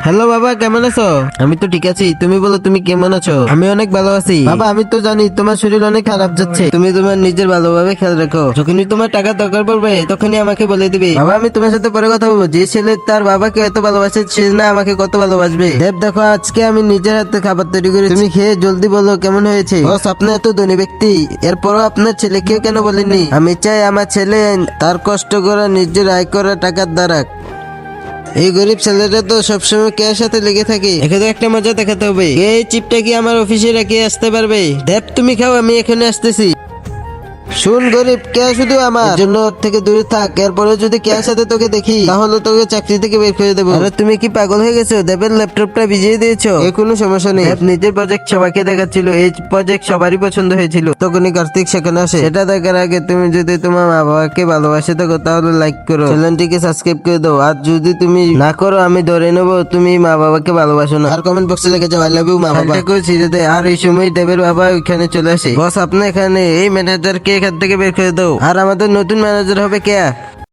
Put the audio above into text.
Hello বাবা, কেমন আছো? আমি তো ঠিক আছি, তুমি বলো তুমি কেমন আছো? আমি অনেক ভালো আছি বাবা। আমি তো জানি তোমার শরীর অনেক খারাপ যাচ্ছে, তুমি তোমার নিজের ভালোভাবে খেয়াল রাখো। যখনই তোমার টাকা দরকার পড়বে তখনই আমাকে বলে দিবে। বাবা আমি তোমার সাথে পরে কথা বলবো। যে ছেলে তার বাবাকে এত ভালোবাসে সে না আমাকে কত ভালোবাসবে। দেব দেখো, আজকে আমি নিজের হাতে খাবার তৈরি করি, তুমি খেয়ে জলদি বলো কেমন হয়েছে। বস আপনি এত ধনী ব্যক্তি, এরপরও আপনার ছেলেকে কেন বলেননি? আমি চাই আমার ছেলে তার কষ্ট করা নিজের আয় করা টাকার দ্বারা। এই গরিব ছেলেটা তো সবসময় কে সাথে লেগে থাকে। এখানে একটা মজা দেখাতে হবে। এই চিপটা কি আমার অফিসে রেখে আসতে পারবে? দেব তুমি খাও, আমি এখানে আসতেছি। শুন গরিব, কে শুধু আমার এর জন্য ওর থেকে দূরে থাক। এরপরে যদি কে সাথে তোকে দেখি তাহলে তোকে চাকরি থেকে বের করে দেবো। আরে তুমি কি পাগল হয়ে গেছো? দেবের ল্যাপটপটা ভিজিয়ে দিয়েছো। এ কোনো সমস্যা নেই। দেব নিজের প্রজেক্ট সবাইকে দেখাচ্ছিল, এই প্রজেক্ট সবারই পছন্দ হয়েছিল। তখনই কার্তিক সেখানে আসে। এটা দেখার আগে তুমি যদি তোমার মা বাবাকে ভালোবাসে থাকো তাহলে লাইক করো, চ্যানেলটিকে সাবস্ক্রাইব করে দাও। আর যদি তুমি না করো আমি ধরে নেবো তুমি মা বাবাকে ভালোবাসো না। আর কমেন্ট বক্সে লিখে যাও আই লাভ ইউ মা বাবা। ছিঁড়ে দেয়। আর এই সময় দেবের বাবা ওইখানে চলে আসে। বস আপনি এখানে, এই ম্যানেজারকে এখান থেকে বের করে দাও। আর আমাদের নতুন ম্যানেজার হবে কে?